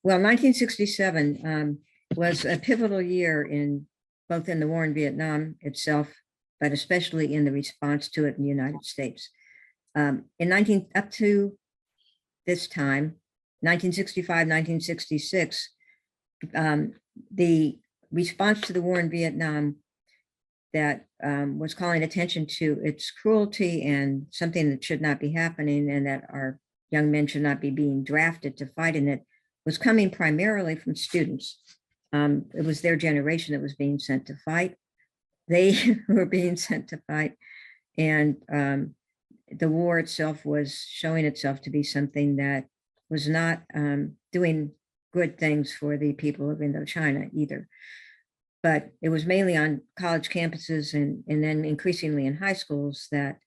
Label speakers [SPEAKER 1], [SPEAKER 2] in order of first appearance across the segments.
[SPEAKER 1] Well, 1967 was a pivotal year in both in the war in Vietnam itself, but especially in the response to it in the United States. Up to this time, 1965, 1966, the response to the war in Vietnam that was calling attention to its cruelty and something that should not be happening, and that our young men should not be being drafted to fight in it, was coming primarily from students. It was their generation that was being sent to fight. They were being sent to fight. And the war itself was showing itself to be something that was not doing good things for the people of Indochina either. But it was mainly on college campuses and then increasingly in high schools that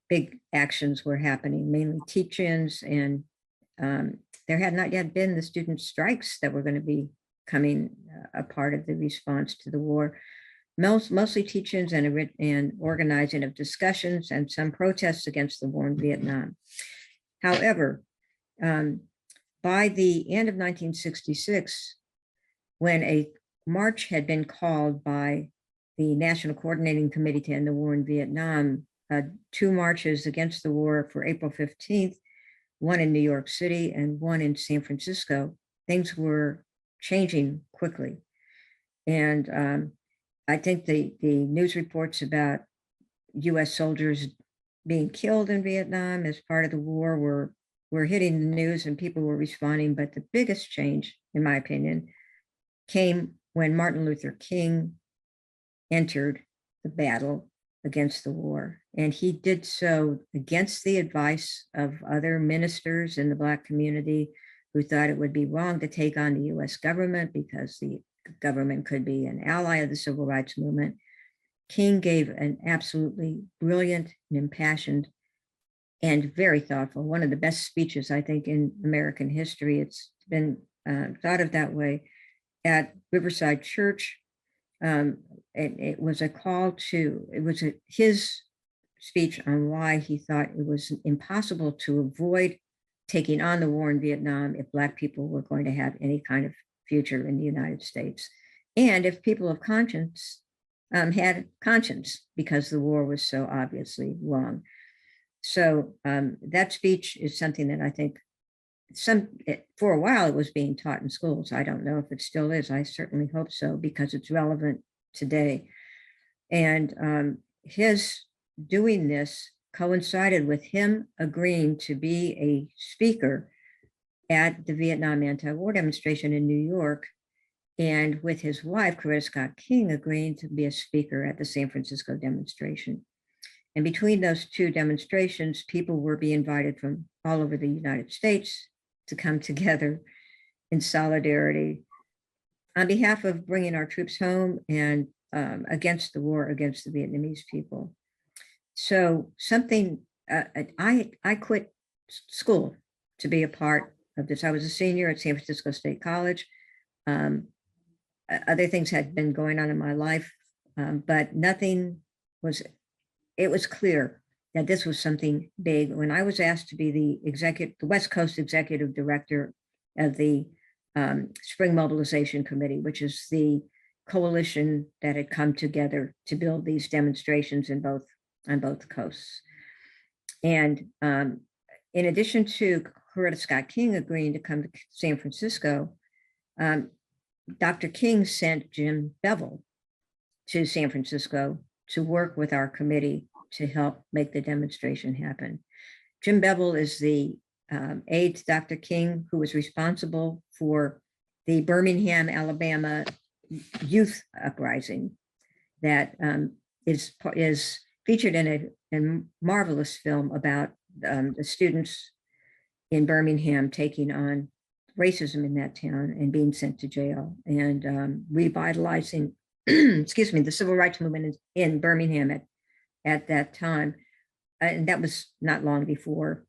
[SPEAKER 1] big actions were happening, mainly teach-ins, and there had not yet been the student strikes that were going to be coming a part of the response to the war. Mostly teach-ins and organizing of discussions and some protests against the war in Vietnam. However, by the end of 1966, when a march had been called by the National Coordinating Committee to End the War in Vietnam, 2 marches against the war for April 15th, one in New York City and one in San Francisco, things were changing quickly. And I think the news reports about US soldiers being killed in Vietnam as part of the war were hitting the news and people were responding. But the biggest change, in my opinion, came when Martin Luther King entered the battle against the war. And he did so against the advice of other ministers in the Black community who thought it would be wrong to take on the US government because the government could be an ally of the civil rights movement. King gave an absolutely brilliant and impassioned and very thoughtful, one of the best speeches, I think, in American history. It's been thought of that way at Riverside Church. It was a call to, his speech on why he thought it was impossible to avoid taking on the war in Vietnam if Black people were going to have any kind of future in the United States. And if people of conscience had conscience, because the war was so obviously wrong. So that speech is something that I think for a while it was being taught in schools. I don't know if it still is. I certainly hope so, because it's relevant today. And his doing this coincided with him agreeing to be a speaker at the Vietnam anti-war demonstration in New York, and with his wife, Coretta Scott King, agreeing to be a speaker at the San Francisco demonstration. And between those 2 demonstrations, people were being invited from all over the United States to come together in solidarity on behalf of bringing our troops home and against the war against the Vietnamese people. So I quit school to be a part of this. I was a senior at San Francisco State College. Other things had been going on in my life, but it was clear that this was something big. When I was asked to be the West Coast executive director of the Spring Mobilization Committee, which is the coalition that had come together to build these demonstrations on both coasts. And in addition to Coretta Scott King agreeing to come to San Francisco, Dr. King sent Jim Bevel to San Francisco to work with our committee to help make the demonstration happen. Jim Bevel is the aide to Dr. King, who was responsible for the Birmingham, Alabama youth uprising that is featured in a marvelous film about the students in Birmingham taking on racism in that town and being sent to jail, and revitalizing, excuse me, the civil rights movement in Birmingham at that time. And that was not long before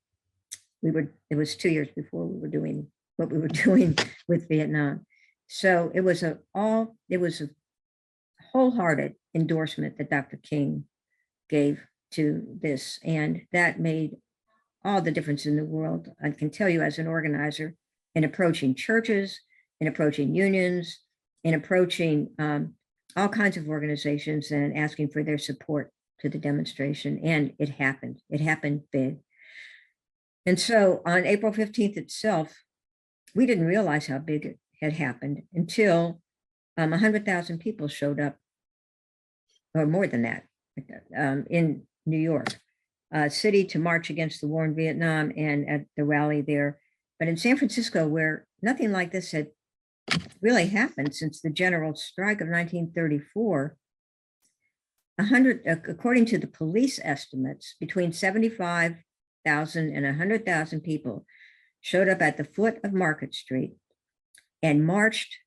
[SPEAKER 1] it was 2 years before we were doing what we were doing with Vietnam. So it was a wholehearted endorsement that Dr. King gave to this, and that made all the difference in the world. I can tell you, as an organizer in approaching churches, in approaching unions, in approaching all kinds of organizations and asking for their support to the demonstration. And it happened. It happened big. And so on April 15th itself, we didn't realize how big it had happened until 100,000 people showed up, or more than that, in New York City to march against the war in Vietnam and at the rally there. But in San Francisco, where nothing like this had really happened since the general strike of 1934, according to the police estimates, between 75,000 and 100,000 people showed up at the foot of Market Street and marched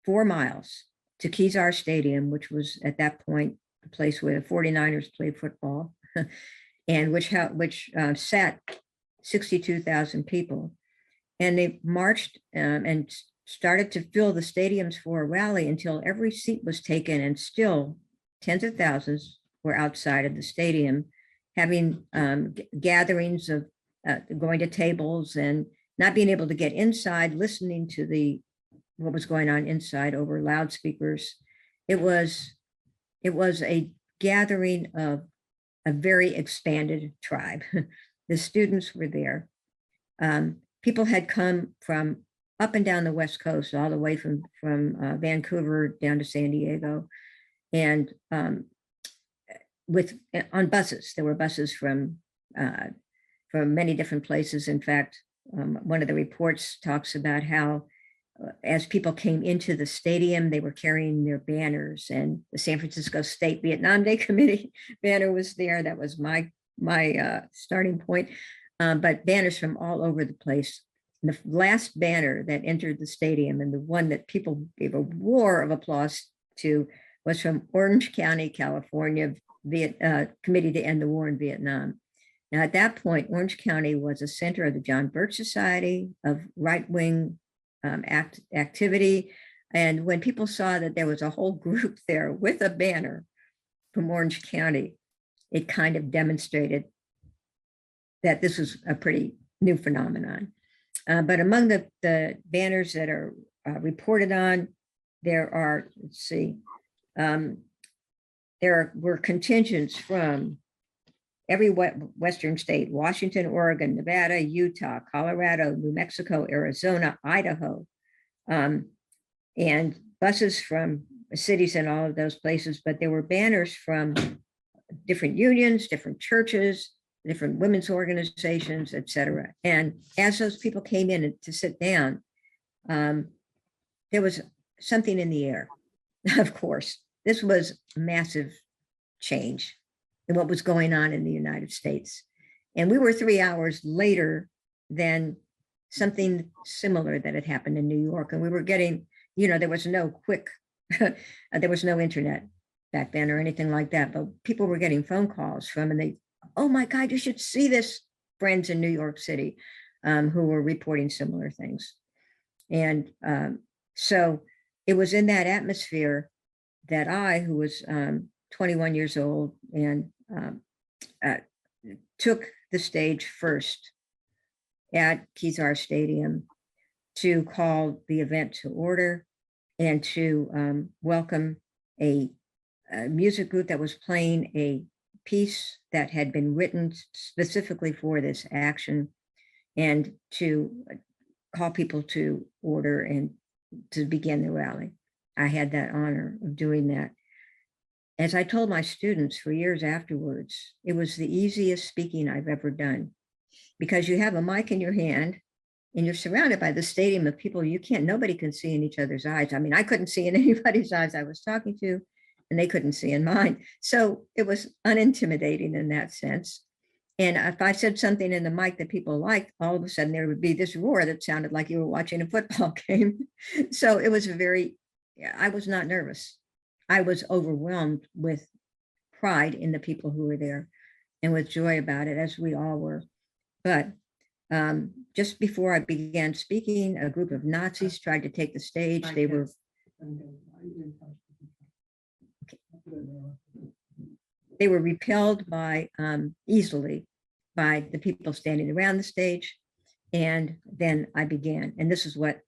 [SPEAKER 1] 4 miles to Kezar Stadium, which was at that point the place where the 49ers played football, and which sat 62,000 people. And they marched and started to fill the stadiums for a rally until every seat was taken, and still tens of thousands were outside of the stadium having gatherings of going to tables and not being able to get inside, listening to what was going on inside over loudspeakers. It was a gathering of a very expanded tribe. The students were there. People had come from up and down the West Coast, all the way from Vancouver down to San Diego, and on buses. There were buses from many different places. In fact, one of the reports talks about how as people came into the stadium, they were carrying their banners, and the San Francisco State Vietnam Day Committee banner was there. That was my starting point. But banners from all over the place. And the last banner that entered the stadium, and the one that people gave a roar of applause to, was from Orange County, California, Committee to End the War in Vietnam. Now, at that point, Orange County was a center of the John Birch Society, of right-wing activity. And when people saw that there was a whole group there with a banner from Orange County, it kind of demonstrated that this was a pretty new phenomenon. But among the banners that are reported on, there are, there were contingents from every Western state: Washington, Oregon, Nevada, Utah, Colorado, New Mexico, Arizona, Idaho, and buses from cities in all of those places. But there were banners from different unions, different churches, different women's organizations, et cetera. And as those people came in to sit down, there was something in the air. Of course, this was a massive change in what was going on in the United States. And we were 3 hours later than something similar that had happened in New York. And we were getting, there was no there was no internet back then or anything like that, but people were getting phone calls from, and they, oh my God, you should see this, friends in New York City who were reporting similar things. And so it was in that atmosphere that I, who was 21 years old, and took the stage first at Kezar Stadium to call the event to order and to welcome a music group that was playing a piece that had been written specifically for this action, and to call people to order and to begin the rally. I had that honor of doing that. As I told my students for years afterwards, it was the easiest speaking I've ever done, because you have a mic in your hand and you're surrounded by the stadium of people nobody can see in each other's eyes. I mean, I couldn't see in anybody's eyes I was talking to, and they couldn't see in mine. So it was unintimidating in that sense. And if I said something in the mic that people liked, all of a sudden there would be this roar that sounded like you were watching a football game. So it was I was not nervous. I was overwhelmed with pride in the people who were there and with joy about it, as we all were. But just before I began speaking, a group of Nazis tried to take the stage. They were repelled easily by the people standing around the stage. And then I began, and this is what